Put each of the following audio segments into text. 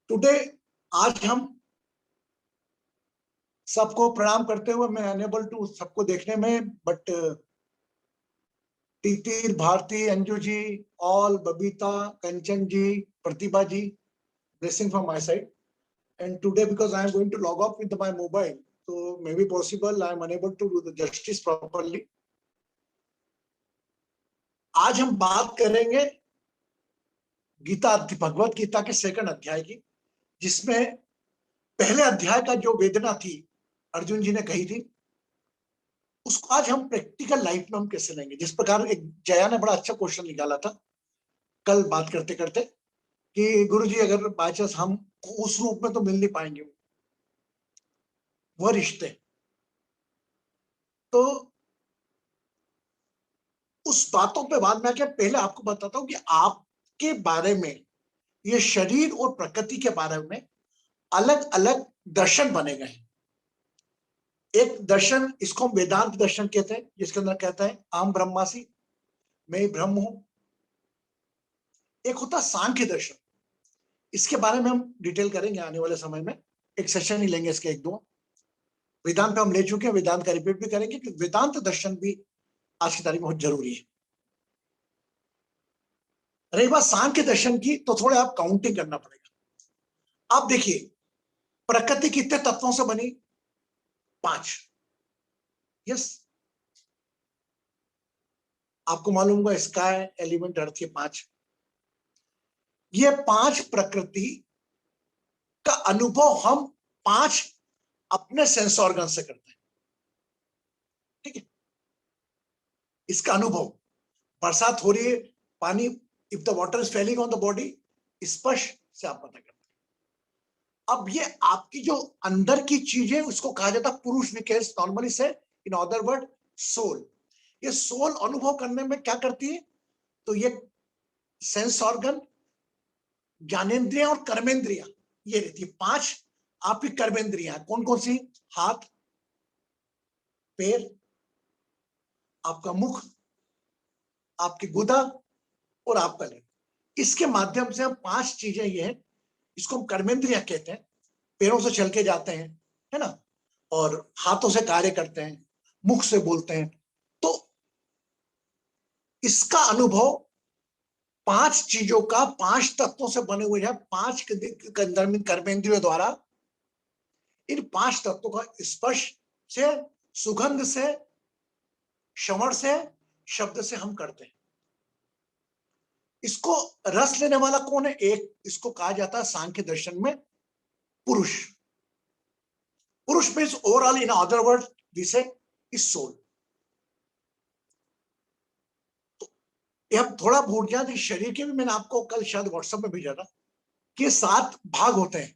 Today आज हम सबको प्रणाम करते हुए, मैं अनेबल टू सबको देखने में, but Titir, Bharti, Anju ji, all, Babita, Kanchan ji, Pratibha ji, blessing from my side. And today, because I am going to log off with my mobile, so maybe possible I am unable to do the justice properly. आज हम बात करेंगे गीता, भगवत गीता के second अध्याय की, जिसमें पहले अध्याय का जो वेदना थी अर्जुन जी ने कही थी, उसको आज हम प्रैक्टिकल लाइफ में हम कैसे लेंगे। जिस प्रकार एक जया ने बड़ा अच्छा क्वेश्चन निकाला था कल बात करते करते कि गुरुजी अगर बाय चांस हम उस रूप में तो मिल नहीं पाएंगे, वह रिश्ते, तो उस बातों पे बाद में आके पहले आपको बताता हूं कि आपके बारे में, ये शरीर और प्रकृति के बारे में अलग अलग दर्शन बने गए हैं। एक दर्शन, इसको हम वेदांत दर्शन कहते हैं, जिसके अंदर कहता है अहम ब्रह्मासि, मैं ही ब्रह्म हूं। एक होता सांख्य दर्शन, इसके बारे में हम डिटेल करेंगे आने वाले समय में, एक सेशन ही लेंगे इसके, एक दो। वेदांत पे हम ले चुके हैं, वेदांत का रिपीट भी करेंगे कि वेदांत दर्शन भी आज की तारीख में बहुत जरूरी है। रही बात सांख्य दर्शन की, तो थोड़े आप काउंटिंग करना पड़ेगा। आप देखिए, प्रकृति कितने तत्वों से बनी? 5। यस, आपको मालूम होगा, स्काई, एलिमेंट, अर्थ, ये 5। ये 5 प्रकृति का अनुभव हम 5 अपने सेंस ऑर्गन से करते हैं। ठीक है, इसका अनुभव, बरसात हो रही है, पानी, if the water is falling on the body, स्पर्श से आप पता करते हैं। अब ये आपकी जो अंदर की चीजें, उसको कहा जाता है पुरुष विकेश, नॉर्मली से, इन अदर वर्ड सोल। ये सोल अनुभव करने में क्या करती है? तो ये सेंस ऑर्गन, ज्ञानेन्द्रियां और कर्मेंद्रियां, ये रहती है 5 आपकी कर्मेंद्रियां। कौन कौन सी? हाथ, पैर, आपका मुख, आपकी गुदा और आपका लिंग। इसके माध्यम से हम 5 चीजें ये हैं, इसको हम कर्मेंद्रियां कहते हैं। पैरों से चल के जाते हैं, है ना, और हाथों से कार्य करते हैं, मुख से बोलते हैं। तो इसका अनुभव 5 चीजों का, 5 तत्वों से बने हुए हैं, 5 कर्मेंद्रियों द्वारा इन 5 तत्वों का स्पर्श से, सुगंध से, श्रवण से, शब्द से हम करते हैं। इसको रस लेने वाला कौन है? एक, इसको कहा जाता है सांख्य दर्शन में पुरुष। Purush means overall, in other word we say is soul. तो ये हम थोड़ा भूल जाए, शरीर के भी मैंने आपको कल शायद व्हाट्सएप में भेजा था कि 7 भाग होते हैं।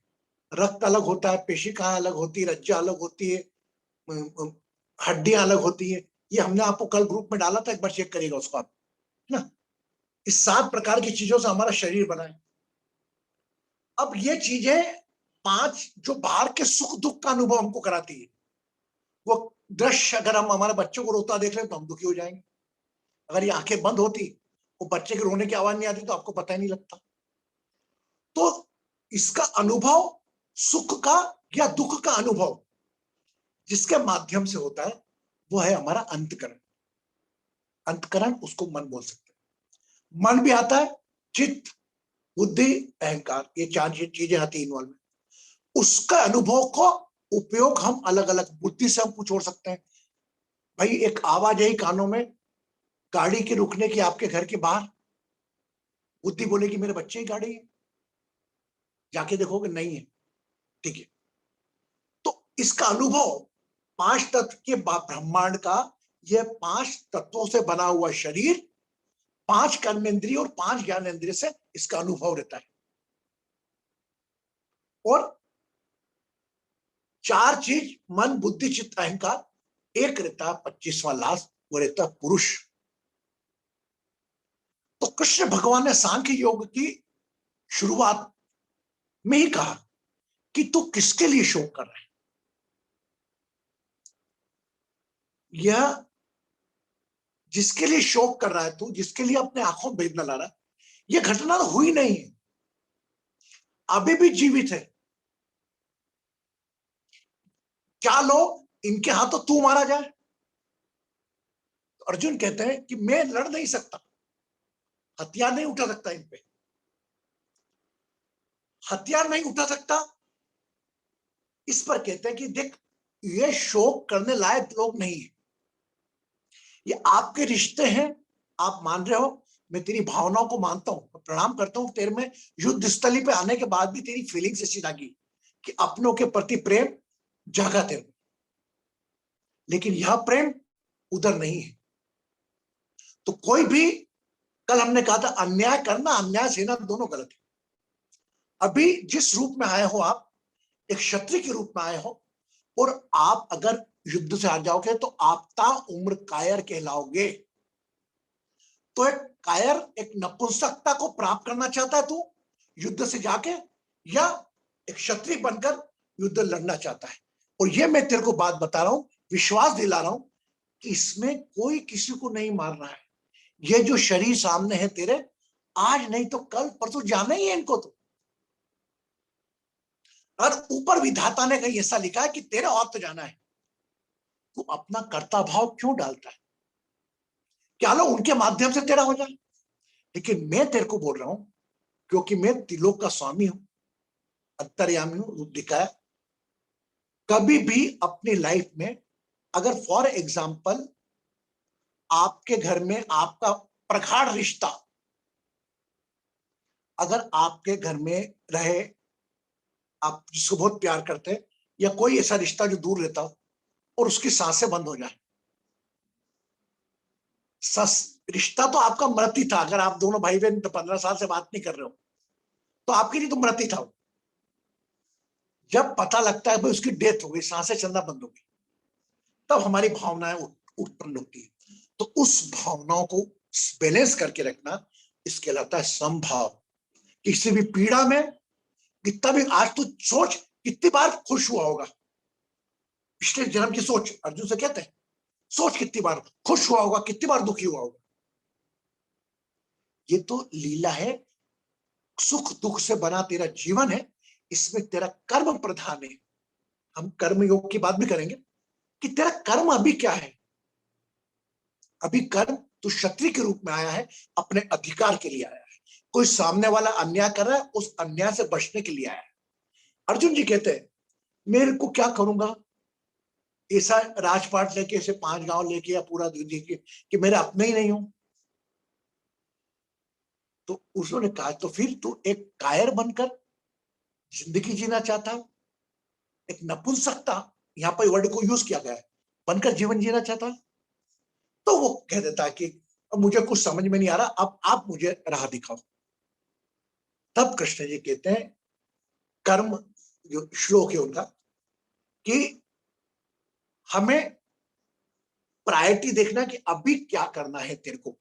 रक्त अलग होता है, पेशिकाएं अलग होती है, रज्जा अलग होती है, हड्डियां अलग होती है। ये हमने आपको कल ग्रुप में डाला था, एक बार चेक करिएगा उसको आप, है ना। इस 7 प्रकार की चीजों से हमारा शरीर बना है। अब ये चीजें 5 जो बाहर के सुख दुख का अनुभव हमको कराती है, वो दृश्य, अगर हम हमारे बच्चों को रोता देख रहे हैं तो हम दुखी हो जाएंगे। अगर ये आंखें बंद होती, वो बच्चे के रोने की आवाज नहीं आती, तो आपको पता ही नहीं लगता। तो इसका अनुभव, सुख का या दुख का अनुभव जिसके माध्यम से होता है, वो है हमारा अंतकरण। अंतकरण, उसको मन बोल सकते हैं। मन भी आता है, चित्त, बुद्धि, अहंकार, ये 4 चीजें आती है इन्वॉल्व में। उसका अनुभव को उपयोग हम अलग अलग, बुद्धि से हम कुछ छोड़ सकते हैं। भाई, एक आवाज आई कानों में गाड़ी के रुकने की, आपके घर के बाहर, बुद्धि बोलेगी मेरे बच्चे की गाड़ी है, जाके देखोगे नहीं है। ठीक है, तो इसका अनुभव 5 तत्व के ब्रह्मांड का, यह 5 तत्वों से बना हुआ शरीर, 5 कर्मेंद्रिय और 5 ज्ञानेंद्रिय से इसका अनुभव रहता है। और 4 चीज, मन, बुद्धि, चित्त, अहंकार, एक रहता है 25वां लास्ट, वो रहता है पुरुष। तो कृष्ण भगवान ने सांख्य योग की शुरुआत में ही कहा कि तू किसके लिए शोक कर रहा है। यह जिसके लिए शोक कर रहा है तू, जिसके लिए अपने आंखों में वेदना ला रहा है, यह घटना तो हुई नहीं है। अभी भी जीवित है। क्या लो इनके हाथों तू मारा जाए? तो अर्जुन कहते हैं कि मैं लड़ नहीं सकता, हथियार नहीं उठा सकता, इन पे हथियार नहीं उठा सकता। इस पर कहते हैं कि देख, ये शोक करने लायक लोग नहीं है, ये आपके रिश्ते हैं। आप मान रहे हो, मैं तेरी भावनाओं को मानता हूं, प्रणाम करता हूं तेरे में। युद्ध स्थली पे आने के बाद भी तेरी फीलिंग्स ऐसी लगी कि अपनों के प्रति प्रेम जागा तेरे में, लेकिन यह प्रेम उधर नहीं है। तो कोई भी, कल हमने कहा था अन्याय करना अन्याय सहना दोनों गलत है। अभी जिस रूप में आए हो आप, एक क्षत्रिय के रूप में आए हो, और आप अगर युद्ध से हार जाओगे तो आप ता उम्र कायर कहलाओगे। तो एक कायर, एक नपुंसकता को प्राप्त करना चाहता है तू युद्ध से जाके, या एक क्षत्रिय बनकर युद्ध लड़ना चाहता है? और ये मैं तेरे को बात बता रहा हूं, विश्वास दिला रहा हूं कि इसमें कोई किसी को नहीं मार रहा है। ये जो शरीर सामने है तेरे, आज नहीं तो कल परसों जाना ही है इनको। तो और ऊपर विधाता ने कहीं ऐसा लिखा है कि तेरा और तो जाना है, तू अपना कर्ता भाव क्यों डालता है? क्या लो उनके माध्यम से तेरा हो जाए? लेकिन मैं तेरे को बोल रहा हूं, क्योंकि मैं त्रिलोक का स्वामी हूं, अंतर्यामी हूं, रूप दिखाया। कभी भी अपनी लाइफ में अगर फॉर एग्जाम्पल आपके घर में आपका प्रगाढ़ रिश्ता अगर आपके घर में रहे, आप जिसको बहुत प्यार करते हैं, या कोई ऐसा रिश्ता जो दूर रहता हो और उसकी सांसें बंद हो जाए, रिश्ता तो आपका मृत्यु था। अगर आप दोनों भाई बहन 15 साल से बात नहीं कर रहे हो, तो आपके लिए तो मृत्यु था। जब पता लगता है भाई उसकी डेथ हो गई, सांसें चलना बंद हो गई, तब हमारी भावनाएं उत्पन्न होती है। तो उस भावनाओं को बैलेंस करके रखना, इसके कहलाता है समभाव। किसी भी पीड़ा में कितना भी, आज तू सोच कितनी बार खुश हुआ होगा, पिछले जन्म की सोच, अर्जुन से कहते हैं सोच कितनी बार खुश हुआ होगा, कितनी बार दुखी हुआ होगा। ये तो लीला है, सुख दुख से बना तेरा जीवन है, इसमें तेरा कर्म प्रधान है। हम कर्म योग की बात भी करेंगे कि तेरा कर्म अभी क्या है। अभी कर्म, तू क्षत्रिय के रूप में आया है, अपने अधिकार के लिए आया है। कोई सामने वाला अन्याय कर रहा है, उस अन्याय से बचने के लिए आया है। अर्जुन जी कहते हैं मेरे को क्या करूंगा, ऐसा राजपाट लेके, ऐसे 5 गांव लेके या पूरा लेके कि मेरे अपने ही नहीं हो। तो उन्होंने कहा तो फिर तू एक कायर बनकर जिंदगी जीना चाहता है, एक नपुंसकता, यहाँ पर वर्ड को यूज किया गया है, बनकर जीवन जीना चाहता है। तो वो कह देता है कि अब मुझे कुछ समझ में नहीं आ रहा, अब आप मुझे राह दिखाओ। तब कृष्ण जी कहते हैं, कर्म जो श्लोक है उनका, कि हमें प्रायोरिटी देखना कि अभी क्या करना है तेरे को,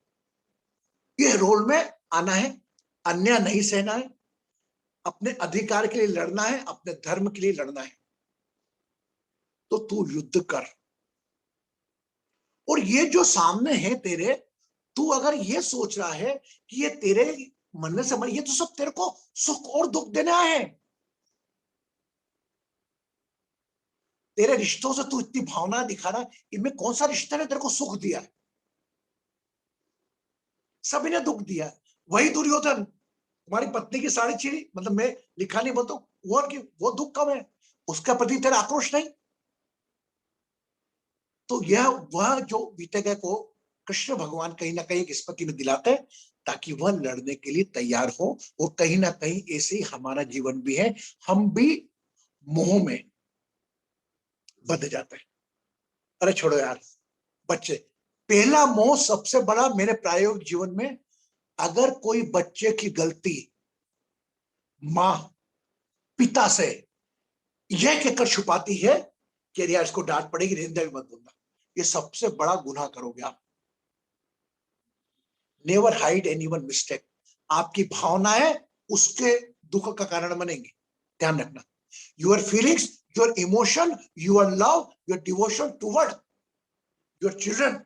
ये रोल में आना है, अन्याय नहीं सहना है, अपने अधिकार के लिए लड़ना है, अपने धर्म के लिए लड़ना है। तो तू युद्ध कर। और ये जो सामने है तेरे, तू अगर ये सोच रहा है कि ये तेरे मन से मन, ये तो सब तेरे को सुख और दुख देने आए हैं। तेरे रिश्तों से तू इतनी भावना दिखा रहा है, इनमें कौन सा रिश्ता ने तेरे को सुख दिया है? सभी ने दुख दिया है। वही दुर्योधन तुम्हारी पत्नी की साड़ी छीनी, मतलब मैं लिखा नहीं बोलता, वो दुख कम है, उसका प्रति तेरा आक्रोश नहीं। तो यह वह जो बीते गए को कृष्ण भगवान कहीं ना कहीं स्मृति में दिलाते हैं, ताकि वह लड़ने के लिए तैयार हो। और कहीं ना कहीं ऐसे ही हमारा जीवन भी है, हम भी मोह में बंध जाते हैं। अरे छोड़ो यार बच्चे, पहला मोह सबसे बड़ा मेरे प्रायोगिक जीवन में, अगर कोई बच्चे की गलती माँ पिता से यह कहकर छुपाती है कि यार इसको डांट पड़ेगी, निंदा भी मत बोलना, ये सबसे बड़ा गुनाह करोगे आप। Never hide anyone mistake. आपकी भावनाएं उसके दुख का कारण बनेंगी, ध्यान रखना। Your feelings, your emotion, your love, your devotion toward your children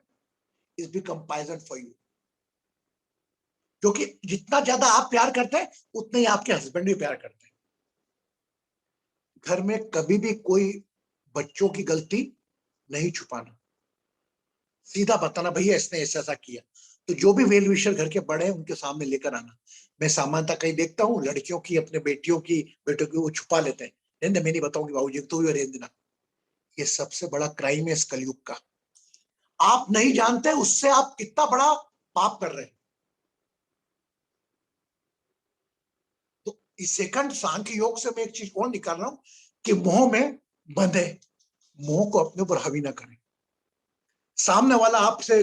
is become poison for you. क्योंकि जितना ज्यादा आप प्यार करते हैं, उतने ही आपके हस्बैंड भी प्यार करते हैं। घर में कभी भी कोई बच्चों की गलती नहीं छुपाना, सीधा बताना भैया इसने ऐसा ऐसा किया। तो जो भी वेल विशर घर के बड़े हैं उनके सामने लेकर आना। मैं सामान्यतः कहीं देखता हूँ लड़कियों की, अपने बेटियों की, बेटों की वो छुपा लेते हैं, नहीं मैं नहीं बताऊंगी बाबूजी, तो ही रहने देना। ये सबसे बड़ा क्राइम है इस कलयुग का। आप नहीं जानते उससे आप कितना बड़ा पाप कर रहे हैं। तो इस सेकंड सांख्य योग से मैं एक चीज और निकाल रहा हूं कि मोह में बंधे, मोह को अपने ऊपर हावी ना करें। सामने वाला आपसे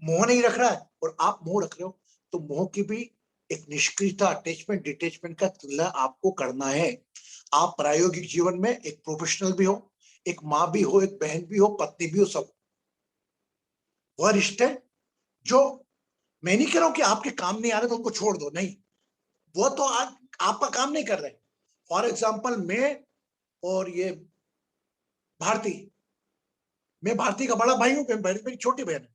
मोह नहीं रख रहा है और आप मोह रख रहे हो, तो मोह की भी एक निष्क्रियता, अटैचमेंट डिटेचमेंट का तुलना आपको करना है। आप प्रायोगिक जीवन में एक प्रोफेशनल भी हो, एक माँ भी हो, एक बहन भी हो, पत्नी भी हो, सब वह रिश्ते जो, मैं नहीं कह रहा हूं कि आपके काम नहीं आ रहे तो उनको छोड़ दो, नहीं, वो तो आज आपका काम नहीं कर रहे। फॉर एग्जाम्पल मैं और ये भारती, मैं भारती का बड़ा भाई हूं, मेरी छोटी बहन है,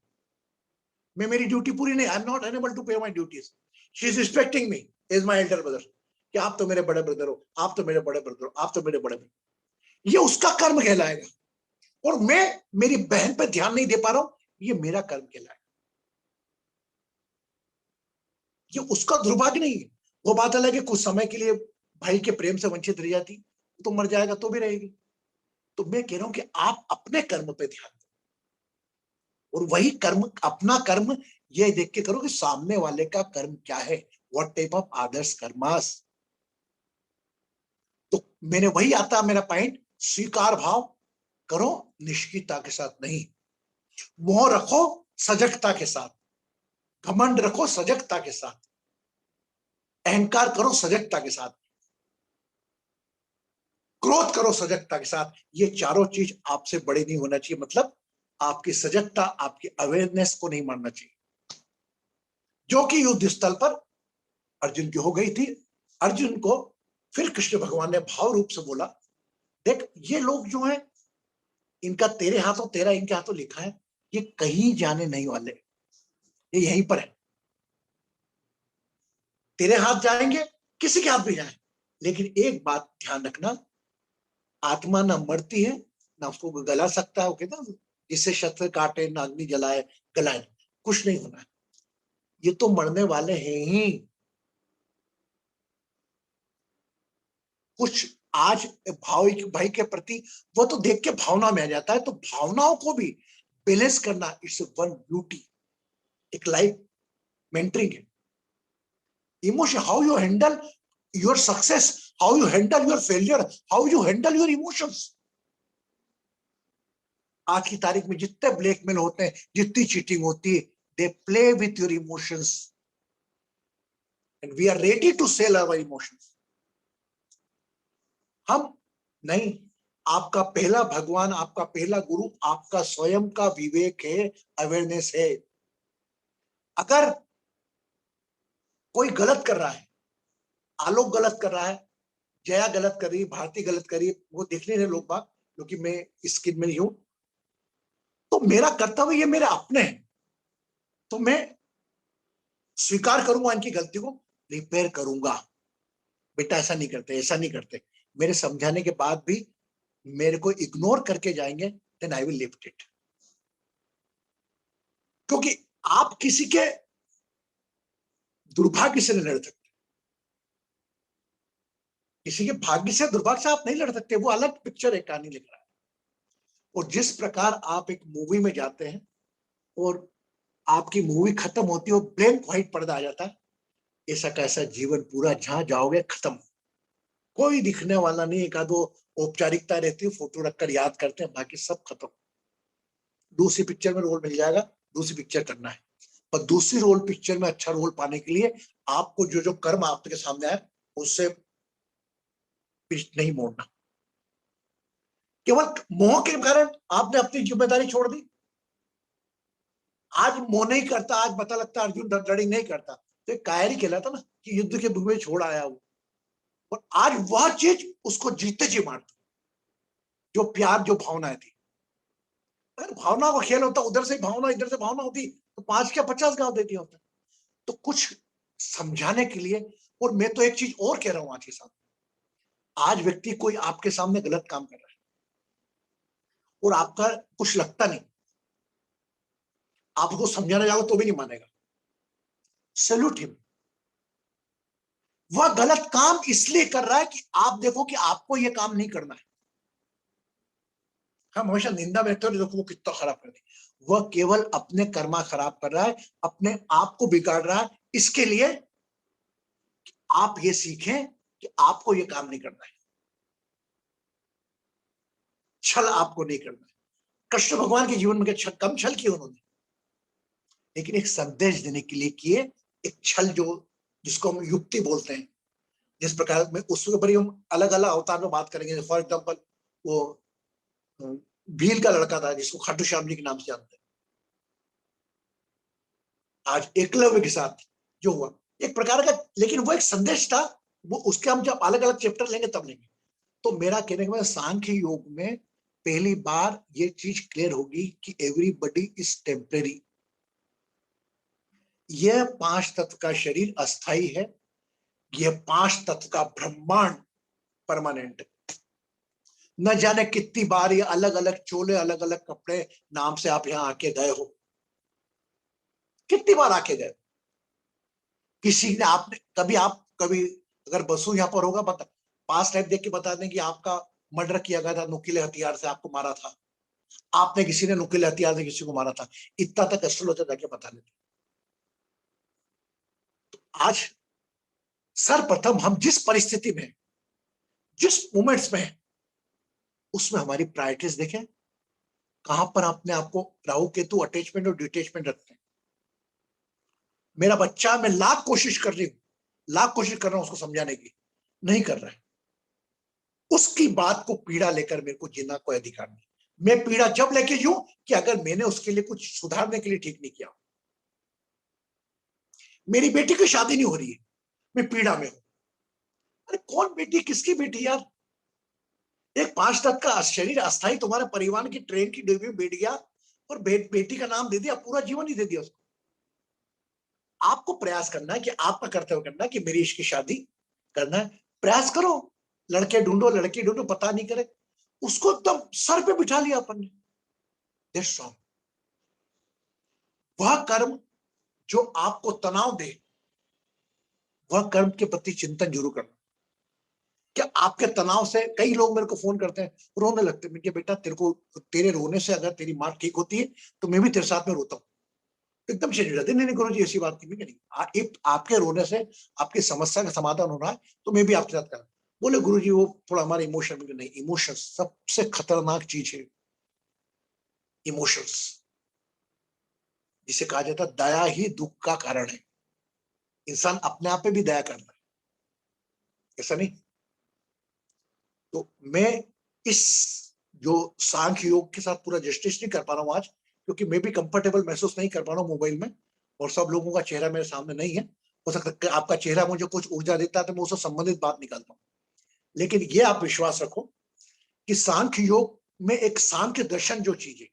मैं मेरी ड्यूटी पूरी नहीं, I am not enable to pay my duties, she is respecting me as my elder brother, कि आप तो मेरे बड़े ब्रदर हो, आप तो मेरे बड़े ब्रदर हो, आप तो मेरे बड़े ब्रदर, ये उसका कर्म कहलाएगा। और मैं मेरी बहन पे ध्यान नहीं दे पा रहा हूं, ये मेरा कर्म कहलाएगा। ये उसका दुर्भाग्य नहीं है। वो बात अलग है कुछ समय के लिए भाई के प्रेम से वंचित रह जाती, तो मर जाएगा तो भी रहेगी। तो मैं कह रहा हूं कि आप अपने कर्म पे ध्यान दो, और वही कर्म, अपना कर्म ये देख के करो कि सामने वाले का कर्म क्या है, what type of Adarsh karmas. तो मैंने वही आता मेरा पॉइंट, स्वीकार भाव करो निष्क्रियता के साथ नहीं, मोह रखो सजगता के साथ, घमंड रखो सजगता के साथ, अहंकार करो सजगता के साथ, क्रोध करो सजगता के साथ। ये चारों चीज आपसे बड़े नहीं होना चाहिए, मतलब आपकी सजगता, आपकी अवेयरनेस को नहीं मानना चाहिए, जो कि युद्ध स्थल पर अर्जुन की हो गई थी। अर्जुन को फिर कृष्ण भगवान ने भाव रूप से बोला, देख ये लोग जो हैं, इनका तेरे हाथों तेरा इनके हाथों लिखा है, ये कहीं जाने नहीं वाले, ये यहीं पर है, तेरे हाथ जाएंगे, किसी के हाथ भी जाए, लेकिन एक बात ध्यान रखना, आत्मा ना मरती है ना उसको गला सकता है, वो कहता है जिससे शस्त्र काटे ना अग्नि जलाए गलाए, कुछ नहीं होना है, ये तो मरने वाले हैं ही। कुछ आज भाव भाई के प्रति वो तो देख के भावना में आ जाता है, तो भावनाओं को भी बैलेंस करना इट्स वन ब्यूटी, एक लाइफ मेंटरिंग है। Emotion, how you handle your success, how you handle your failure, how you handle your emotions. आज की तारीख में जितने ब्लैकमेल होते हैं, जितनी चीटिंग होती है, they play with your emotions and we are ready to sell our emotions. हम नहीं, आपका पहला भगवान, आपका पहला गुरु आपका स्वयं का विवेक है, अवेयरनेस है। अगर कोई गलत कर रहा है, आलोक गलत कर रहा है, जया गलत कर रही है, भारती गलत कर रही है, वो देख ले रहे लोग बाग, क्योंकि मैं इस स्किन में नहीं हूं, तो मेरा कर्तव्य ये मेरे अपने हैं, तो मैं स्वीकार करूंगा इनकी गलती को, रिपेयर करूंगा। बेटा ऐसा नहीं करते, ऐसा नहीं करते, मेरे समझाने के बाद भी मेरे को इग्नोर करके जाएंगे, then I will lift it. क्योंकि आप किसी के दुर्भाग्य से नहीं लड़ सकते, किसी के भाग्य से, दुर्भाग्य से आप नहीं लड़ सकते, वो अलग पिक्चर है, कहानी लिख रहा है। और जिस प्रकार आप एक मूवी में जाते हैं और आपकी मूवी खत्म होती है और ब्लैंक व्हाइट पर्दा आ जाता है, ऐसा कैसा जीवन पूरा, जहां जाओगे खत्म, कोई दिखने वाला नहीं, एक आधो औपचारिकता रहती है, फोटो रखकर याद करते हैं, बाकी सब खत्म। दूसरी पिक्चर में रोल मिल जाएगा, दूसरी पिक्चर करना है, और दूसरी रोल पिक्चर में अच्छा रोल पाने के लिए आपको जो जो कर्म आपके सामने आए उससे पीछ नहीं मोड़ना। केवल मोह के कारण आपने अपनी जिम्मेदारी छोड़ दी। आज मोह नहीं करता, आज पता लगता अर्जुन रनिंग नहीं करता, तो एक कायरी कहलाता ना कि युद्ध के भूमि छोड़ आया वो, और आज वह चीज उसको जीते जी मारती, जो प्यार, जो भावनाएं थी। अगर भावना का खेल होता, उधर से भावना इधर से भावना होती, तो 5 क्या 50 गांव देती होता। तो कुछ समझाने के लिए, और मैं तो एक चीज और कह रहा हूं आज के साथ, आज व्यक्ति कोई आपके सामने गलत काम कर रहा है और आपका कुछ लगता नहीं, आप उसको समझाने जाओगे तो भी नहीं मानेगा, सैल्यूट हिम। वह गलत काम इसलिए कर रहा है कि आप देखो कि आपको यह काम नहीं करना है। हम हमेशा निंदा में देखो वो कितना खराब कर दी, वह केवल अपने कर्मा खराब कर रहा है, अपने आप को बिगाड़ रहा है, इसके लिए आप ये सीखें कि आपको ये काम नहीं करना है, छल आपको नहीं करना है। कृष्ण भगवान के जीवन में कम छल किए उन्होंने, लेकिन एक संदेश देने के लिए किए, एक छल जो जिसको हम युक्ति बोलते हैं, जिस प्रकार में उसके ऊपर हम अलग अलग अवतार में बात करेंगे। फॉर एग्जाम्पल वो भील का लड़का था जिसको खाटू श्याम जी के नाम से जानते हैं, आज एकलव्य के साथ जो हुआ एक प्रकार का, लेकिन वो एक संदेश था, वो उसके हम जब अलग अलग चैप्टर लेंगे तब लेंगे। तो मेरा कहने का मतलब सांख्य योग में पहली बार ये चीज क्लियर होगी कि एवरीबडी इज टेम्परेरी। यह 5 तत्व का शरीर अस्थाई है, यह 5 तत्व का ब्रह्मांड परमानेंट है। न जाने कितनी बार ये अलग अलग चोले अलग अलग कपड़े नाम से आप यहां आके गए हो, कितनी बार आके गए, किसी ने आपने कभी आप कभी अगर बसु यहां पर होगा बता, पास टाइप देख के बता दें कि आपका मर्डर किया गया था, नुकीले हथियार से आपको मारा था, आपने किसी ने नुकीले हथियार से किसी को मारा था, इतना तक एस्ट्रोलॉजर जाके बता देते। तो आज सर्वप्रथम हम जिस परिस्थिति में, जिस मोमेंट्स में, उसमें हमारी प्रायोरिटीज देखें, कहां पर अपने आपको राहु केतु अटैचमेंट और डिटैचमेंट रखते हैं। मेरा बच्चा, मैं लाख कोशिश कर रही हूं, लाख कोशिश कर रहा हूं उसको समझाने की, नहीं कर रहा है, उसकी बात को पीड़ा लेकर मेरे को जीना कोई अधिकार नहीं। मैं पीड़ा जब लेके जू कि अगर मैंने उसके लिए कुछ सुधारने के लिए ठीक नहीं किया। मेरी बेटी की शादी नहीं हो रही है, मैं पीड़ा में हूं। अरे कौन बेटी, किसकी बेटी यार? एक 5 तक का शरीर अस्थाई तुम्हारे परिवार की ट्रेन की डिब्बी में बैठ गया और बेटी का नाम दे दिया, पूरा जीवन ही दे दिया उसको। आपको प्रयास करना है कि आपका कर्तव्य करना है कि मेरी इसकी शादी करना है, प्रयास करो, लड़के ढूंढो लड़की ढूंढो, पता नहीं करे, उसको एकदम सर पे बिठा लिया अपन ने। That's wrong. वह कर्म जो आपको तनाव दे, वह कर्म के प्रति चिंतन जरूर करना। क्या आपके तनाव से कई लोग मेरे को फोन करते हैं, रोने लगते हैं, मैं बेटा तेरे को, तेरे रोने से अगर तेरी माँ ठीक होती है तो मैं भी तेरे साथ में रोता हूँ। एकदम से जाते, नहीं गुरु जी ऐसी बात नहीं, आपके रोने से आपकी समस्या का समाधान हो रहा है तो मैं भी आपके साथ कर। बोले गुरु जी वो थोड़ा हमारे इमोशन में, नहीं, इमोशन सबसे खतरनाक चीज है। इमोशंस, जिसे कहा जाता है दया ही दुख का कारण है। इंसान अपने आप पे भी दया करता है, ऐसा नहीं? तो मैं इस जो सांख्य योग के साथ पूरा जस्टिस नहीं कर पा रहा हूं आज, क्योंकि मैं भी कंफर्टेबल महसूस नहीं कर पा रहा हूँ मोबाइल में, और सब लोगों का चेहरा मेरे सामने नहीं है। हो सकता है आपका चेहरा मुझे कुछ ऊर्जा देता है तो मैं उससे संबंधित बात निकालता हूँ। लेकिन ये आप विश्वास रखो कि सांख्य योग में एक सांख्य दर्शन जो चीज है,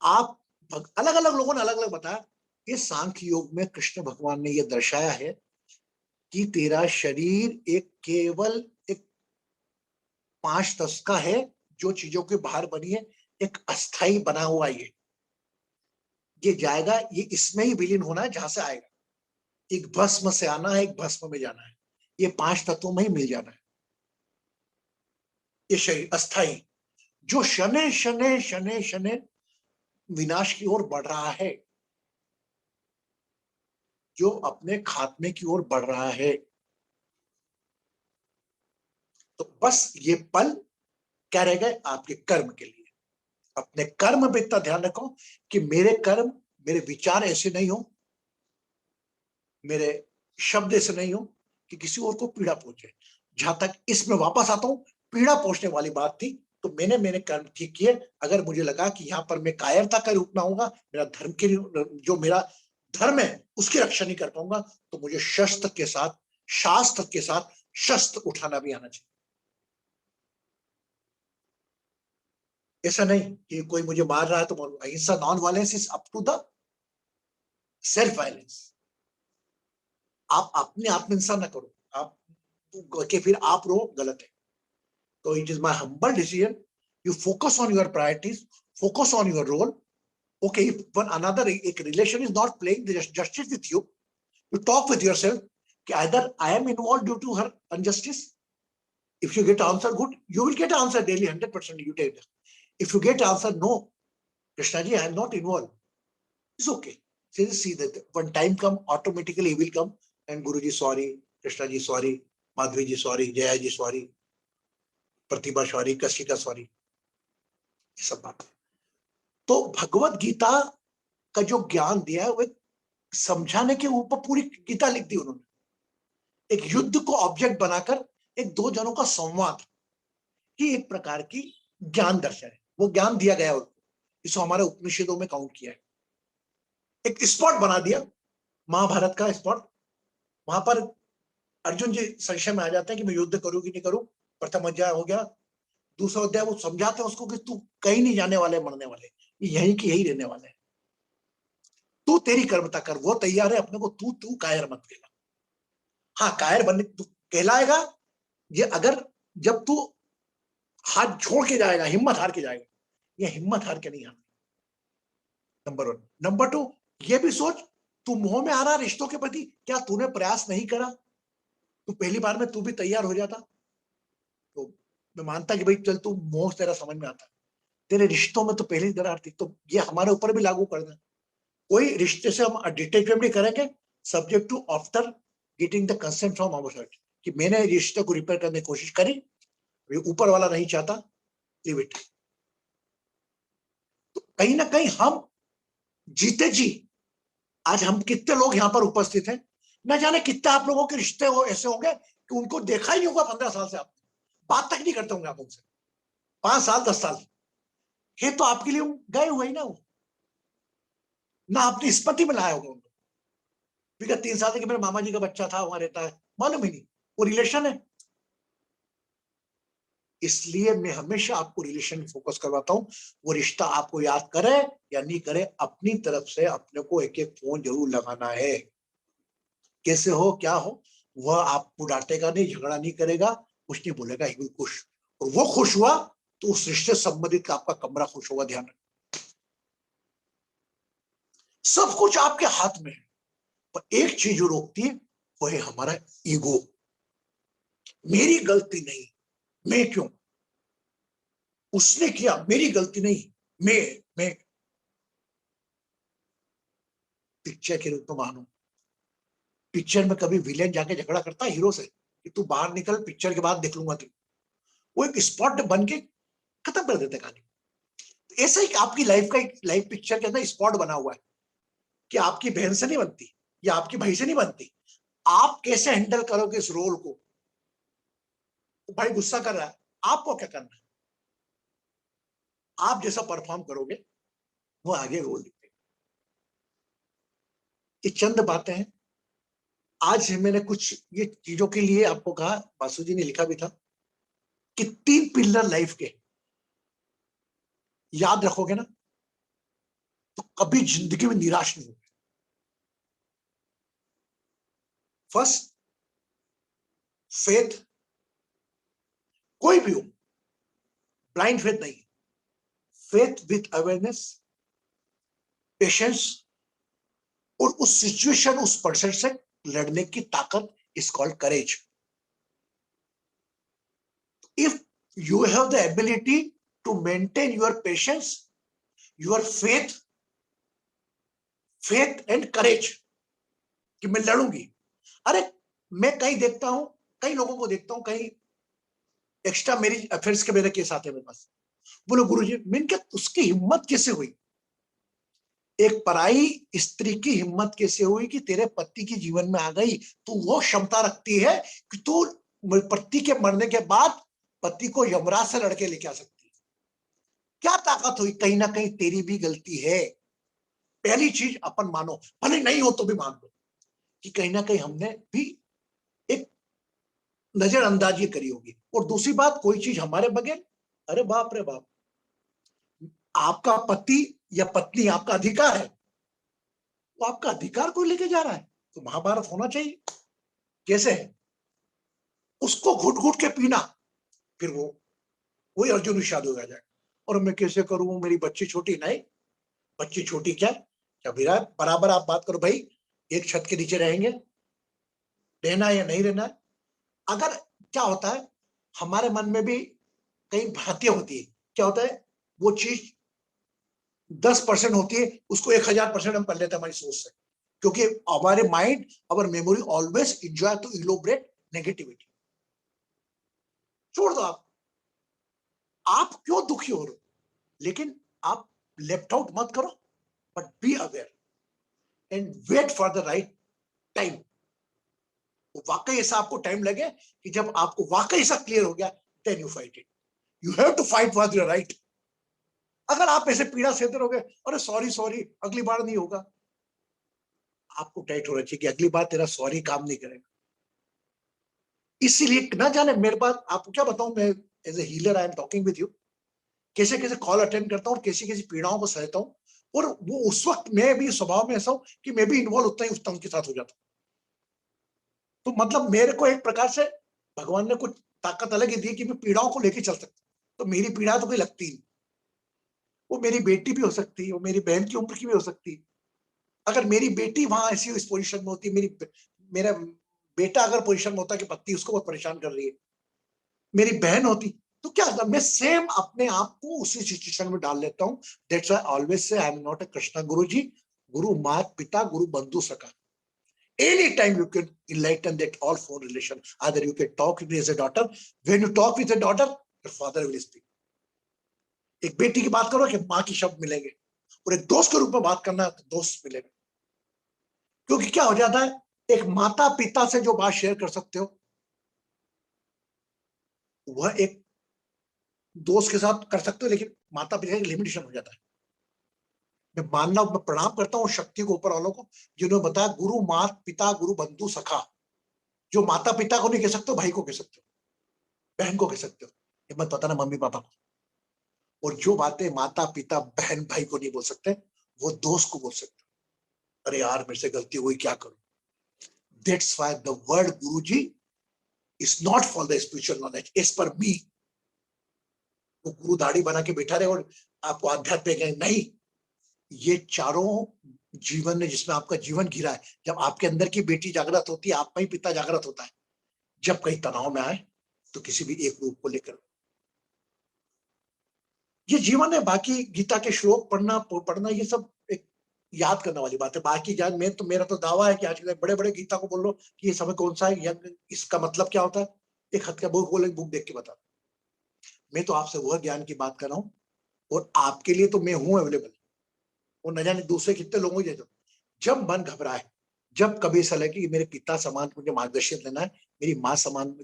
आप अलग अलग लोगों ने अलग अलग बताया, ये सांख्य योग में कृष्ण भगवान ने यह दर्शाया है कि तेरा शरीर एक केवल एक 5 तत्व का है, जो चीजों के बाहर बनी है, एक अस्थाई बना हुआ ये जाएगा, ये इसमें ही विलीन होना है जहां से आएगा। एक भस्म से आना है, एक भस्म में जाना है, ये 5 तत्वों में ही मिल जाना है। ये शरीर अस्थाई जो शने शने शने शने विनाश की ओर बढ़ रहा है, जो अपने खात्मे की ओर बढ़ रहा है। तो बस ये पल क्या रह गए आपके कर्म के लिए। अपने कर्म पे इतना ध्यान रखो कि मेरे कर्म, मेरे विचार ऐसे नहीं हो, मेरे शब्द ऐसे नहीं हो कि किसी और को पीड़ा पहुंचे। जहां तक इसमें वापस आता हूं, पीड़ा पहुंचने वाली बात थी तो मैंने मेरे कर्म ठीक किए। अगर मुझे लगा कि यहां पर मैं कायरता का रूप में आऊंगा, मेरा धर्म के जो मेरा धर्म है उसकी रक्षा नहीं कर पाऊंगा, तो मुझे शस्त्र के साथ, शास्त्र के साथ शस्त्र उठाना भी आना चाहिए। ऐसा नहीं कि कोई मुझे मार रहा है तो मारूंगा। अहिंसा, non violence is up to the self violence. आप अपने आत्महिंसा ना करो, आप कि फिर आप रो, गलत है। तो it is my humble decision, you focus on your priorities, focus on your role. Okay, if one another a relation is not playing the justice with you, you talk with yourself कि either I am involved due to her injustice. If you get answer good, you will get answer daily 100%. You take it. If you get answer no, Krishna ji, I am not involved. It's okay. See that when time come, automatically he will come and Guru ji sorry, Krishna ji sorry, Madhvi ji sorry, Jaya ji sorry, Pratibha sorry, Kashika sorry. ये सब बात है। तो भगवत गीता का जो ज्ञान दिया है वो समझाने के ऊपर पूरी गीता लिख दी उन्होंने। एक युद्ध को ऑब्जेक्ट बनाकर एक दो जनों का संवाद की एक प्रकार की ज्ञान दर्शन है, वो ज्ञान दिया गया उनको। इसको हमारे उपनिषदों में काउंट किया है। एक स्पॉट बना दिया, महाभारत का स्पॉट। वहां पर अर्जुन जी संशय में आ जाते हैं कि मैं युद्ध करूं कि नहीं करूं। प्रथम अध्याय हो गया, दूसरा अध्याय वो समझाते हैं उसको कि तू कहीं नहीं जाने वाले, मरने वाले, यहीं की यही रहने वाले हैं, तू तेरी कर्मता कर। वो तैयार है अपने को, तू कायर मत कहला। हाँ, कायर बनने तू कहलाएगा ये अगर जब तू हाथ छोड़ के जाएगा, हिम्मत हार के जाएगा। ये हिम्मत हार के नहीं आना, नंबर 1। नंबर 2, ये भी सोच तू मोह में आ रहा रिश्तों के प्रति, क्या तूने प्रयास नहीं करा? तो पहली बार में तू भी तैयार हो जाता तो मैं मानता कि भाई चल तू मोह तेरा समझ में आता, तेरे रिश्तों में तो पहली दरार थी। तो ये हमारे ऊपर भी लागू करना। कोई रिश्ते से हम डिटेचमेंट नहीं करेंगे, subject to after getting the consent from our side कि मैंने रिश्ते को रिपेयर करने की कोशिश करी, ऊपर वाला नहीं चाहता, लीव इट। तो कहीं ना कहीं हम जीते जी, आज हम कितने लोग यहाँ पर उपस्थित हैं, न जाने कितने आप लोगों के रिश्ते ऐसे होंगे कि उनको देखा ही नहीं होगा 15 साल से, आप बात तक नहीं करते होंगे आप उनसे, 5 साल 10 साल। ये तो आपके लिए गए हुए ही ना, वो ना आपने स्मृति में लाया होगा उनको। विगत 3 साल के मेरे मामा जी का बच्चा था, वहां रहता है, मालूम ही नहीं, वो रिलेशन है। इसलिए मैं हमेशा आपको रिलेशन में फोकस करवाता हूं। वो रिश्ता आपको याद करे या नहीं करे, अपनी तरफ से अपने को एक एक फोन जरूर लगाना है। कैसे हो, क्या हो, वह आपको डांटेगा नहीं, झगड़ा नहीं करेगा, कुछ नहीं बोलेगा, ही विल खुश। और वो खुश हुआ तो उस रिश्ते संबंधित आपका कमरा खुश होगा। ध्यान रखना, सब कुछ आपके हाथ में है, पर एक चीज जो रोकती है वो है हमारा ईगो। मेरी गलती नहीं, मैं क्यों, उसने किया, मेरी गलती नहीं, मैं पिक्चर के रूप में मानो। पिक्चर में कभी विलेन जाके झगड़ा करता है हीरो से कि तू बाहर निकल, पिक्चर के बाद देख लूंगा तू। वो एक स्पॉट बन के खत्म कर देते कहानी। तो ऐसा ही आपकी लाइफ का एक लाइफ पिक्चर के अंदर स्पॉट बना हुआ है कि आपकी बहन से नहीं बनती या आपकी भाई से नहीं बनती। आप कैसे हैंडल करोगे इस रोल को? तो भाई गुस्सा कर रहा है, आपको क्या करना है? आप जैसा परफॉर्म करोगे वो आगे रोल दिखेगा। ये चंद बातें हैं। आज मैंने कुछ ये चीजों के लिए आपको कहा, बासु जी ने लिखा भी था कि 3 पिलर लाइफ के याद रखोगे ना तो कभी जिंदगी में निराश नहीं होगे। फर्स्ट, फेथ, कोई भी हो, ब्लाइंड फेथ नहीं, फेथ विथ अवेयरनेस, पेशेंस, और उस सिचुएशन, उस पर्सन से लड़ने की ताकत is called courage. If you have the ability to maintain your patience, your faith, faith and courage कि मैं लड़ूंगी। अरे मैं कहीं देखता हूं, कई लोगों को देखता हूं, कहीं एक्स्ट्रा मैरिज अफेयर्स के मेरे केस आते हैं मेरे पास, बोलो गुरुजी मैंने क्या, उसकी हिम्मत कैसे हुई, एक पराई स्त्री की हिम्मत कैसे हुई कि तेरे पति की जीवन में आ गई? तू वो क्षमता रखती है कि तू पति के मरने के बाद पति को यमराज से लड़के लेके आ सकती है। क्या ताकत हुई? कहीं ना कहीं तेरी भी गलती है। पहली चीज अपन मानो, भले नहीं हो तो भी मान लो कि कहीं ना कहीं हमने भी एक नजरअंदाजी करी होगी। और दूसरी बात, कोई चीज हमारे बगैर, अरे बाप रे बाप, आपका पति या पत्नी आपका अधिकार है, तो आपका अधिकार कोई लेके जा रहा है तो महाभारत होना चाहिए। कैसे है? उसको घुट घुट के पीना, फिर वो वही अर्जुन विषाद हो जाएगा। और मैं कैसे करूं, मेरी बच्ची छोटी, नहीं बच्ची छोटी क्या, क्या मेरा बराबर आप बात करो भाई, एक छत के नीचे रहेंगे, रहना है या नहीं रहना है। अगर क्या होता है, हमारे मन में भी कई भ्रांतियां होती है, क्या होता है, वो चीज 10% होती है, उसको 1000% हम कर लेते हैं हमारी सोच से, क्योंकि हमारे mind, our memory always enjoy to elaborate negativity. छोड़ दो आप क्यों दुखी हो रहे हो, लेकिन आप लेफ्ट आउट मत करो, but be aware and wait for the right time. वाकई ऐसा आपको टाइम लगे कि जब आपको वाकई ऐसा क्लियर हो गया, then you fight it, you have to fight for your right. अगर आप ऐसे पीड़ा सहते रहोगे, अरे सॉरी सॉरी अगली बार नहीं होगा, आपको टाइट होना चाहिए कि अगली बार तेरा सॉरी काम नहीं करेगा। इसीलिए ना जाने मेरे पास, आपको क्या बताऊं, मैं as a healer I am talking with you, कैसे कैसे कॉल अटेंड करता हूँ और कैसी कैसी पीड़ाओं को सहता हूँ, और वो उस वक्त मैं भी स्वभाव में ऐसा हूं कि मैं भी इन्वॉल्व उतना ही उस उनके साथ हो जाता हूँ। तो मतलब मेरे को एक प्रकार से भगवान ने कुछ ताकत अलग ही दी कि मैं पीड़ाओं को लेके चल सकता। तो मेरी पीड़ा तो कोई लगती नहीं, वो मेरी बेटी भी हो सकती है, वो मेरी बहन की उम्र की भी हो सकती है। अगर मेरी बेटी वहां ऐसी इस पोजीशन में होती, मेरा बेटा अगर पोजीशन में होता कि पत्नी उसको बहुत परेशान कर रही है, मेरी बहन होती, तो क्या होता, मैं सेम अपने आप को उसी सिचुएशन में डाल लेता हूँ। That's why always say I am not a Krishna गुरु जी, गुरु मात पिता गुरु बंधु सखा। Anytime you can enlighten that all four relation. Either you can talk with me as a daughter. When you talk with a daughter, your father will speak. एक बेटी की बात करो कि माँ की शब्द मिलेंगे, और एक दोस्त के रूप में बात करना है तो दोस्त मिलेगा। क्योंकि क्या हो जाता है, एक माता पिता से जो बात शेयर कर सकते हो, वह एक दोस्त के साथ कर सकते हो, लेकिन माता पिता की लिमिटेशन हो जाता है। मैं प्रणाम करता हूँ शक्ति को, ऊपर वालों को, जिन्होंने बताया गुरु मात पिता गुरु बंधु सखा। जो माता पिता को नहीं कह सकते, भाई को कह सकते हो, बहन को कह सकते हो, ये मत बताना मम्मी पापा को। और जो बातें माता पिता बहन भाई को नहीं बोल सकते, वो दोस्त को बोल सकते। अरे यार मेरे से गलती हुई, क्या करूं। That's why the word guruji is not for the spiritual knowledge as per me. वो गुरु दाढ़ी बना के बैठा रहे और आपको आध्यात्मिक नहीं, ये चारों जीवन ने जिसमें आपका जीवन घिरा है, जब आपके अंदर की बेटी जागृत होती है, आप में ही पिता जागृत होता है। जब कहीं तनाव में आए तो किसी भी एक रूप को लेकर, ये जीवन है। बाकी गीता के श्लोक पढ़ना पढ़ना ये सब एक याद करने वाली बात है। बाकी जान मैं तो, मेरा तो दावा है कि आज बड़े बड़े गीता को बोल लो कि ये समय कौन सा है, इसका मतलब क्या होता है, एक हद का बुक बोले, बुक देख के बता। मैं तो आपसे वह ज्ञान की बात कर रहा हूँ, और आपके लिए तो मैं हूं अवेलेबल। और न जाने दूसरे कितने लोगों को दो। जब मन घबराए, जब कभी ऐसा लगे कि मेरे पिता समान मुझे मार्गदर्शन लेना है, मेरी माँ समान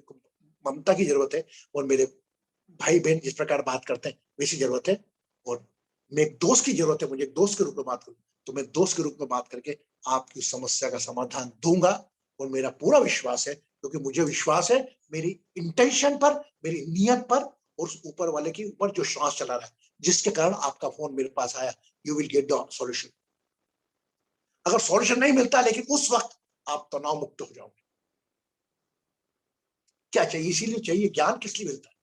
ममता की जरूरत है, और मेरे भाई बहन जिस प्रकार बात करते हैं वैसी जरूरत है, और मैं एक दोस्त की जरूरत है, मुझे एक दोस्त के रूप में बात करूं, तो मैं दोस्त के रूप में बात करके आपकी समस्या का समाधान दूंगा। और मेरा पूरा विश्वास है, क्योंकि मुझे विश्वास है मेरी इंटेंशन पर, मेरी नियत पर, और उस ऊपर वाले के ऊपर जो श्वास चला रहा है, जिसके कारण आपका फोन मेरे पास आया। You will get the solution. अगर सॉल्यूशन नहीं मिलता, लेकिन उस वक्त आप तनाव मुक्त हो जाओगे। क्या चाहिए, इसीलिए चाहिए ज्ञान, किस लिए मिलता है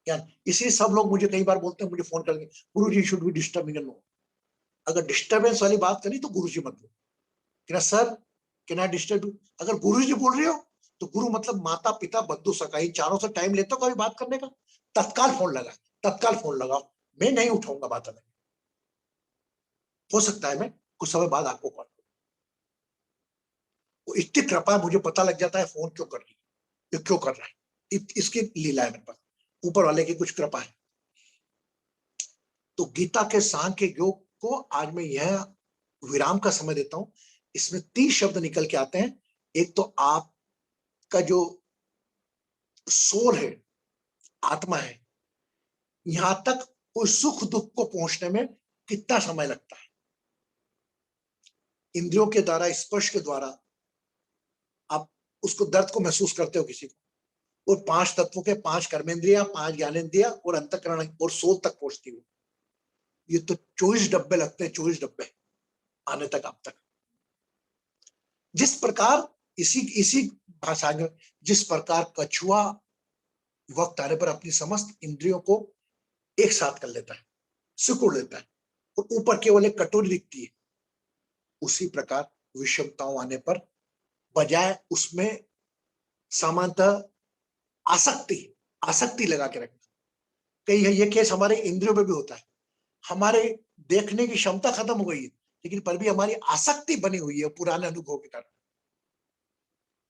ज्ञान। इसीलिए सब लोग मुझे कई बार बोलते हैं, मुझे फोन करके, गुरु जी शुड बी डिस्टर्बिंग। नो, अगर डिस्टर्बेंस वाली बात करी तो गुरु जी मत बोलो कि sir can I disturb you. अगर गुरु जी बोल रहे हो तो गुरु मतलब माता पिता बंधु सखा, इन चारों से टाइम लेते हो कभी बात करने का, तत्काल फोन लगा, तत्काल फोन लगाओ। मैं नहीं उठाऊंगा बात में, हो सकता है मैं कुछ समय बाद आपको कॉल करूं। वो इतनी कृपा है, मुझे पता लग जाता है फोन क्यों कर रही है, ये क्यों कर रहा है, इसकी लीला है मेरे पास, ऊपर वाले की कुछ कृपा है। तो गीता के सांख्य योग को आज मैं यह विराम का समय देता हूं। इसमें 30 शब्द निकल के आते हैं। एक तो आपका जो सोल है, आत्मा है, यहां तक कोई सुख दुख को पहुंचने में कितना समय लगता है। इंद्रियों के द्वारा, स्पर्श के द्वारा आप उसको दर्द को महसूस करते हो किसी को, और 5 तत्वों के 5 कर्मेंद्रिया, 5 ज्ञानेन्द्रिया और अंतःकरण और सोल तक पहुंचती हो। ये तो 24 डब्बे लगते हैं, 24 डब्बे आने तक आप तक। जिस प्रकार इसी इसी भाषा में, जिस प्रकार कछुआ वक्त आने पर अपनी समस्त इंद्रियों को एक साथ कर लेता है, सिकुड़ लेता है और ऊपर केवल एक कटोरी दिखती है, उसी प्रकार विषमताओं आने पर बजाय उसमें सामान्यतः आसक्ति आसक्ति लगा के रखना। कई है ये केस हमारे इंद्रियों में भी होता है, हमारे देखने की क्षमता खत्म हो गई है, लेकिन पर भी हमारी आसक्ति बनी हुई है पुराने अनुभव के कारण।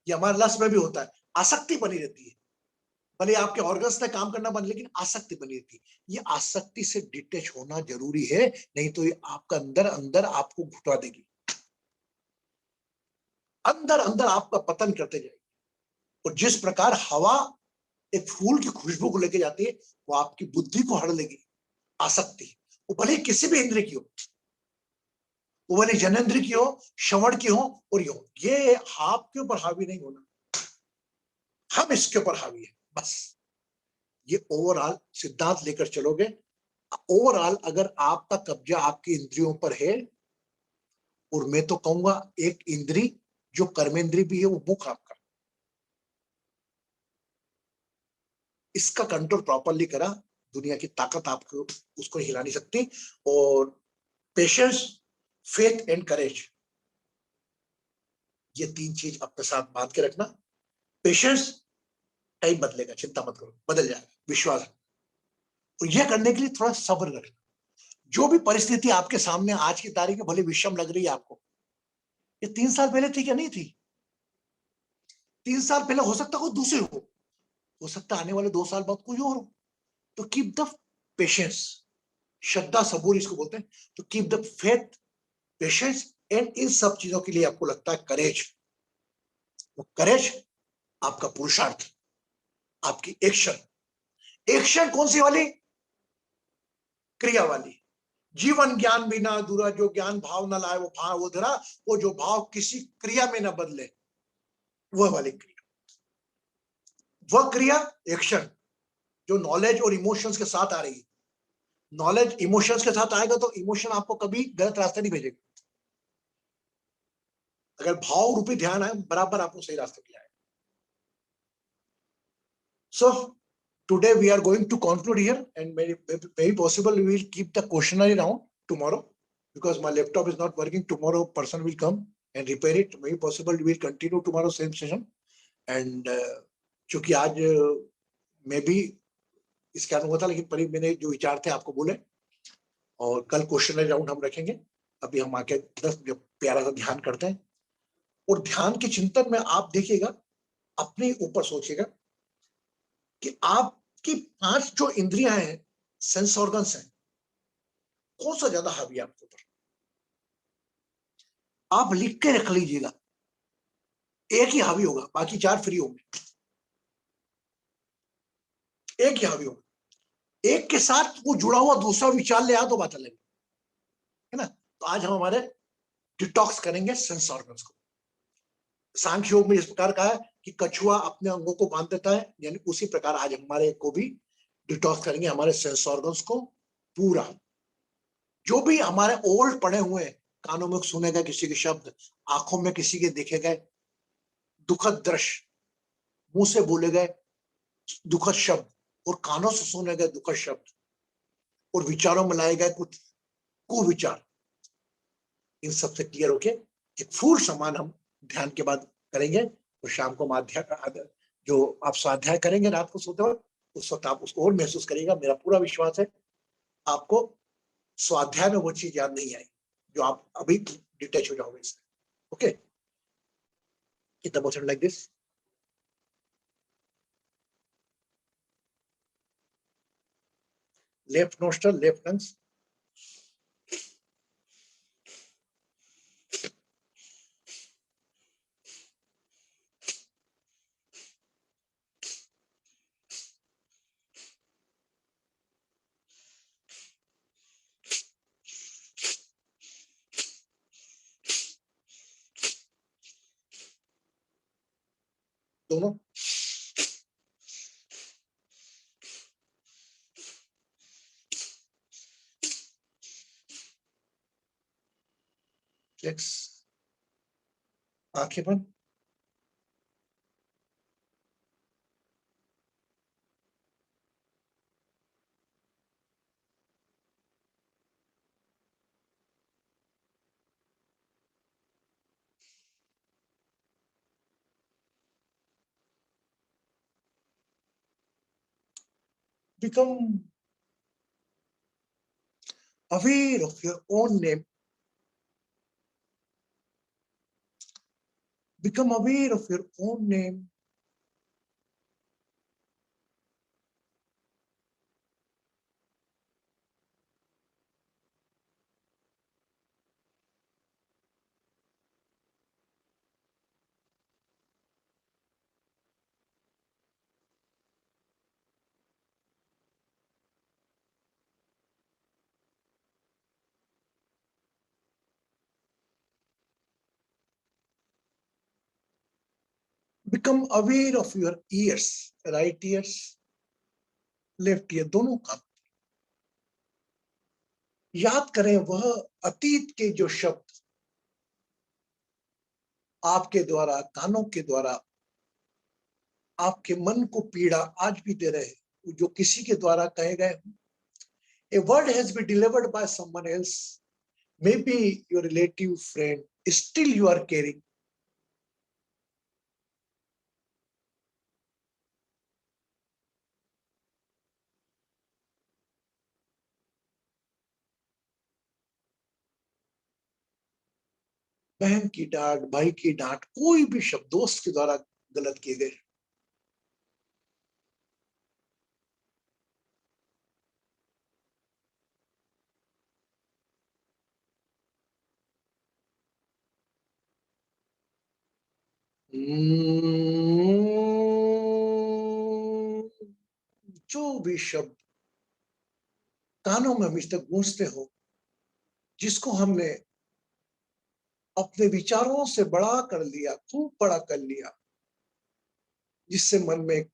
ये हमारे लस में भी होता है, आसक्ति बनी रहती है, भले आपके ऑर्गन्स ने काम करना बंद, लेकिन आसक्ति बनी रहती है। ये आसक्ति से डिटेच होना जरूरी है, नहीं तो ये आपका अंदर अंदर आपको घुटा देगी, अंदर अंदर आपका पतन करते जाएगी। और जिस प्रकार हवा एक फूल की खुशबू को लेके जाती है, वो आपकी बुद्धि को हड़ लेगी आसक्ति, वो भले किसी भी इंद्र की हो, वो भले जनेन्द्र की हो, श्रवण की हो, और ये आपके ऊपर हावी नहीं होना, हम इसके ऊपर हावी है बस। ये ओवरऑल सिद्धांत लेकर चलोगे, ओवरऑल अगर आपका कब्जा आपकी इंद्रियों पर है, और मैं तो कहूंगा एक इंद्री जो कर्मेंद्री भी है वो मुख आपका, इसका कंट्रोल प्रॉपरली करा, दुनिया की ताकत आपको उसको हिला नहीं सकती। और पेशेंस, फेथ एंड करेज, ये तीन चीज अपने साथ बांध के रखना। पेशेंस, टाइम बदलेगा, चिंता मत करो, बदल जाएगा, विश्वास। और यह करने के लिए थोड़ा सब्र रखना। जो भी परिस्थिति आपके सामने आज की तारीख में भले विषम लग रही है आपको, ये 3 साल पहले थी क्या नहीं थी? 3 साल पहले हो सकता कोई दूसरी हो सकता आने वाले 2 साल बाद कोई और हो। तो कीप द पेशेंस, श्रद्धा सबूर इसको बोलते हैं। तो keep the faith, patience, and in सब चीजों के लिए आपको लगता है करेज। वो करेज आपका पुरुषार्थ, आपकी एक्शन। एक्शन कौन सी वाली? क्रिया वाली। जीवन ज्ञान बिना अधूरा, जो ज्ञान भाव न लाए वो भाव वो धरा, वो जो भाव किसी क्रिया में न बदले, वह वाली क्रिया। वह क्रिया एक्शन जो नॉलेज और इमोशंस के साथ आ रही है। नॉलेज इमोशंस के साथ आएगा तो इमोशन आपको कभी गलत रास्ते नहीं भेजेगा। अगर भाव रूपी ध्यान आए, बराबर आपको सही रास्ते पे लाएगा। सो today we are going to conclude here, and maybe possible we will keep the questionnaire round tomorrow, because my laptop is not working. Tomorrow person will come and repair it. Maybe possible we will continue tomorrow same session. And चूंकि आज मैं भी इसके अनुभव था, लेकिन पर मैंने जो विचार थे आपको बोले, और कल क्वेश्चनरी राउंड हम रखेंगे। अभी हम आके 10 प्यारा सा ध्यान करते हैं। और ध्यान के चिंतन में आप देखिएगा, अपने ऊपर सोचिएगा कि आपकी 5 जो इंद्रियां हैं, सेंस ऑर्गन्स हैं, कौन सा ज्यादा हावी है आपके ऊपर? आप लिख के रख लीजिएगा, एक ही हावी होगा, बाकी 4 फ्री होंगे। एक ही हावी होगा, एक के साथ वो जुड़ा हुआ दूसरा विचार ले आ तो बात अलग है ना। तो आज हम हमारे डिटॉक्स करेंगे सेंस ऑर्गन्स को। सांख्य योग में इस प्रकार कहा है कि कछुआ अपने अंगों को बांध देता है, यानी उसी प्रकार आज हमारे को भी डिटॉक्स करेंगे हमारे सेंस ऑर्गन्स को पूरा। जो भी हमारे ओल्ड पड़े हुए हैं, कानों में सुने गए किसी के शब्द, आंखों में किसी के देखे गए दुखद दृश्य, मुंह से बोले गए दुखद शब्द, और कानों से सुने गए दुखद शब्द, और विचारों में लाए गए कुछ कुविचार, इन सबसे क्लियर होके एक फूल समान हम ध्यान के बाद करेंगे। और शाम को हम जो आप स्वाध्याय करेंगे रात को सोते वक्त, उस वक्त आप उसको और महसूस करिएगा। मेरा पूरा विश्वास है आपको स्वाध्याय में वो चीज याद नहीं आई जो आप अभी डिटैच हो जाओगे इससे। ओके, कितना motion like this. Left nostril, left lungs, दोनों। आंखें बंद। Become aware of your own name. Become aware of your own name. Become aware of your ears, right ears, left ear, दोनों का याद करें वह अतीत के जो शब्द आपके द्वारा, कानों के द्वारा आपके मन को पीड़ा आज भी दे रहे हैं, जो किसी के द्वारा कहे गए। A word has been delivered by someone else, maybe your relative, friend, still you are caring. बहन की डांट, भाई की डांट, कोई भी शब्द दोस्त के द्वारा गलत किए गए, जो भी शब्द कानों में अभी तक गूंजते हो, जिसको हमने अपने विचारों से बड़ा कर लिया, खूब बड़ा कर लिया, जिससे मन में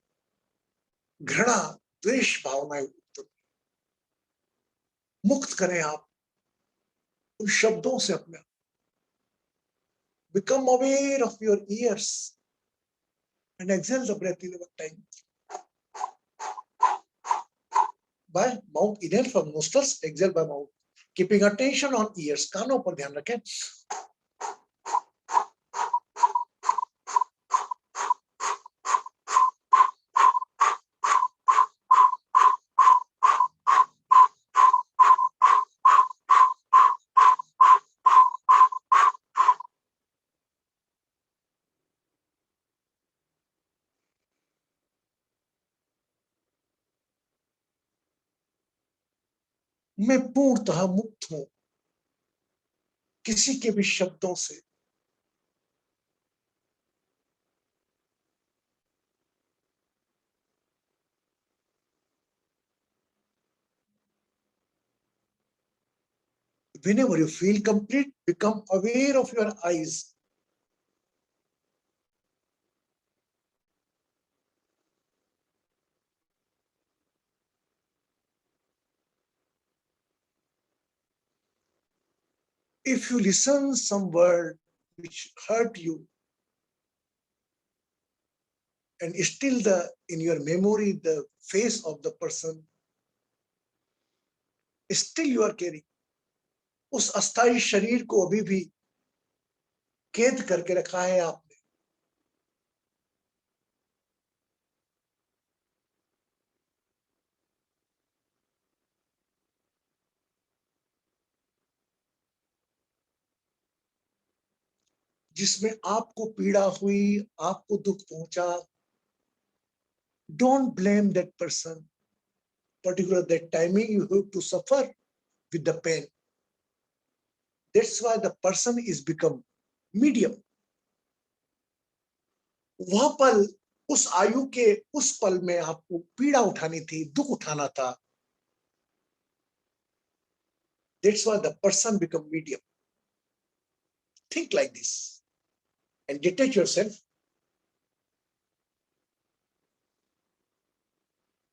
घृणा, द्वेष भावनाएं उत्पन्न, मुक्त करें आप उन शब्दों से अपने। Become aware of your ears and exhale the breath 11 times. By mouth, inhale from nostrils, exhale by mouth. Keeping attention on ears, कानों पर ध्यान रखें। मैं पूर्णतः मुक्त हूं किसी के भी शब्दों से। Whenever you feel complete, become aware of your eyes. If you listen some word which hurt you, and still in your memory the face of the person, still you are carrying, उस अस्थाई शरीर को अभी भी कैद करके रखा है आपने। जिसमें आपको पीड़ा हुई, आपको दुख पहुंचा। Don't blame that person, particularly that timing you have to suffer with the pain. That's why the person is become medium. वह पल, उस आयु के उस पल में आपको पीड़ा उठानी थी, दुख उठाना था। That's why the person become medium. Think like this and detach yourself.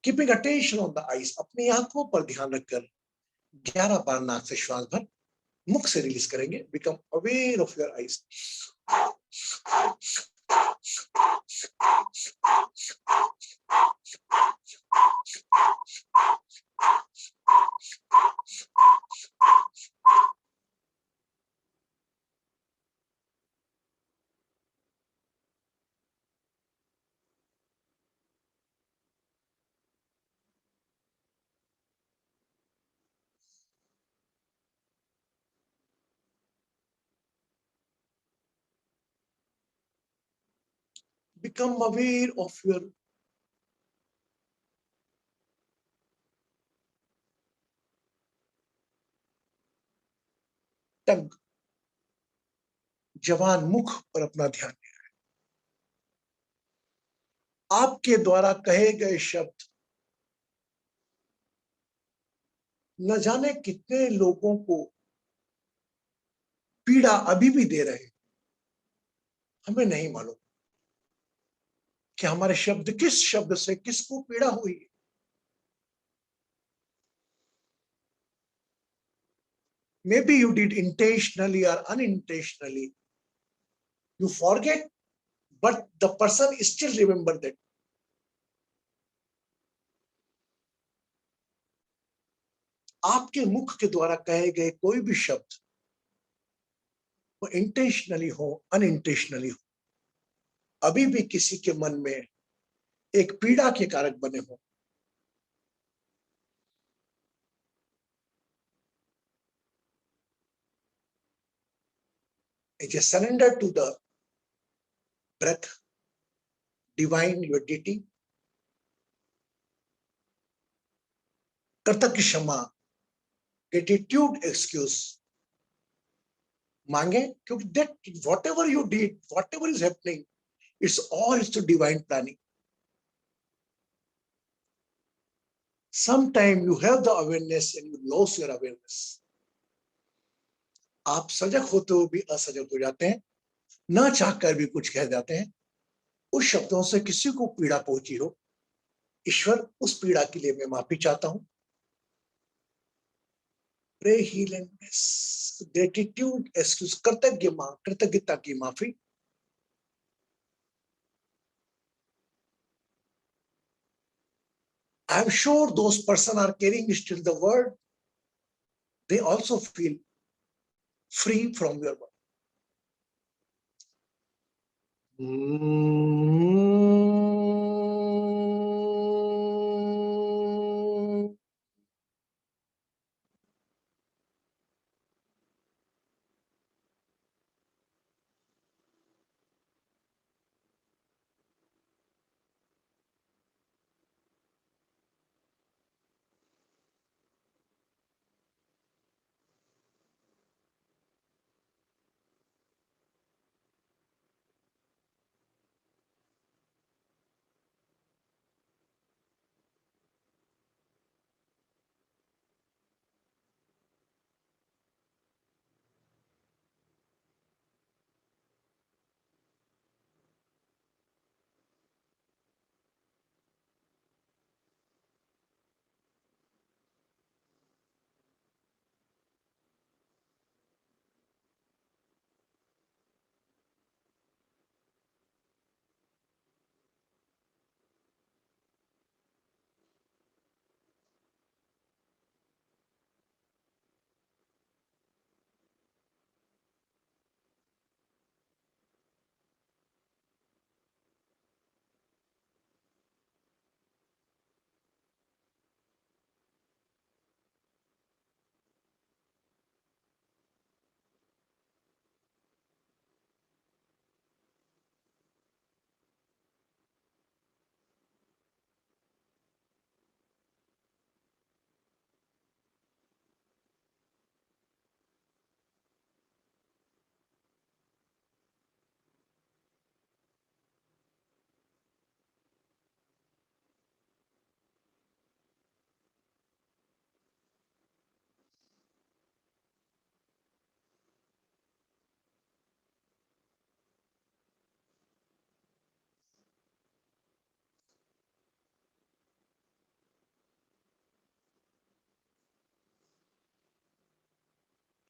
Keeping attention on the eyes, अपनी आंखों पर ध्यान रखकर 11 बार नाक से श्वास भर मुख से रिलीज करेंगे। Become aware of your eyes. Become aware of your टंग, जवान मुख पर अपना ध्यान दें। आपके द्वारा कहे गए शब्द न जाने कितने लोगों को पीड़ा अभी भी दे रहे हैं, हमें नहीं मालूम कि हमारे शब्द किस शब्द से किसको पीड़ा हुई है। Maybe you did intentionally or unintentionally. You forget, but the person still remember that. आपके मुख के द्वारा कहे गए कोई भी शब्द, वो इंटेंशनली हो अनइंटेंशनली हो, अभी भी किसी के मन में एक पीड़ा के कारक बने हो। Just surrender to the breath, divine your deity, कृतज्ञ क्षमा, gratitude excuse मांगे, क्योंकि that whatever you did, whatever is happening, it's all to divine planning. Sometimes you have the awareness and you lose your awareness. आप सजग होते हुए भी असजग हो जाते हैं, ना चाहकर भी कुछ कह जाते हैं। उस शब्दों से किसी को पीड़ा पहुंची हो, ईश्वर उस पीड़ा के लिए मैं माफी चाहता हूं। प्रे हीलिंगनेस, ग्रेटिट्यूड एक्सक्यूज, कृतज्ञता की माफी। I am sure those person are carrying still the word. They also feel free from your word.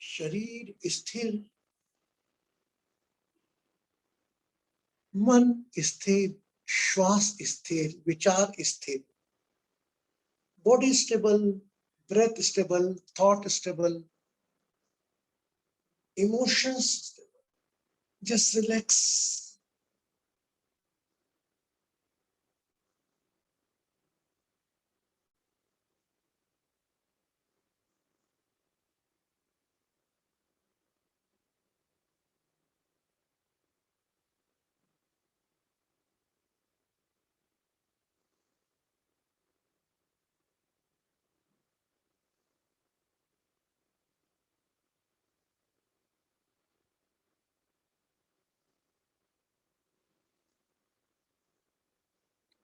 शरीर स्थिर, मन स्थिर, श्वास स्थिर, विचार स्थिर, body stable, breath stable, thought stable, emotions stable, just relax.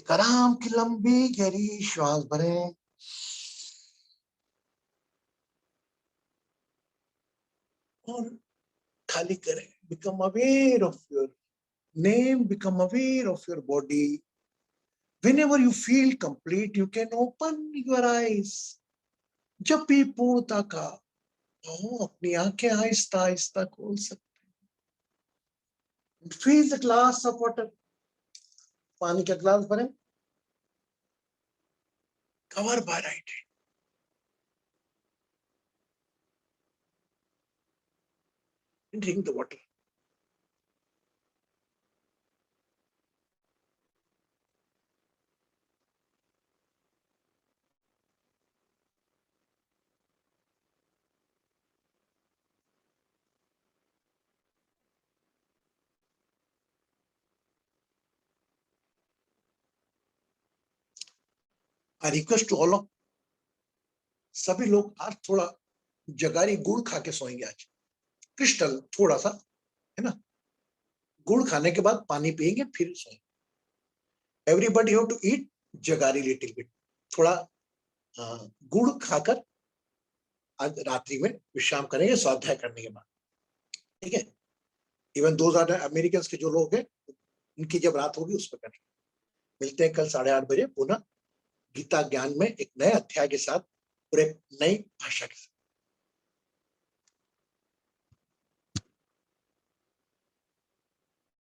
एक आराम की लंबी गहरी श्वास भरें और खाली करें. Become aware of your name, become aware of your body. Whenever you feel complete, you can open your eyes. जब भी पूर्णता का हो, अपनी आंखें आहिस्ता आहिस्ता खोल सकते. Fill the glass of water. पानी का ग्लास भरें. Cover by right hand. And drink the water. I request to all of सभी लोग आज थोड़ा जगारी गुड़ खा के सोएंगे आज. क्रिस्टल थोड़ा सा, है ना. गुड़ खाने के बाद पानी पिएंगे फिर सोएंगे. Everybody have to eat jaggery little bit. थोड़ा गुड़ खाकर आज रात्रि में विश्राम करेंगे स्वाध्याय करने के बाद. ठीक है. इवन दो अमेरिकन के जो लोग हैं उनकी जब रात होगी उस पर करेंगे. मिलते हैं कल 8:30 बजे पुनः गीता ज्ञान में एक नए अध्याय के साथ और एक नई भाषा के साथ.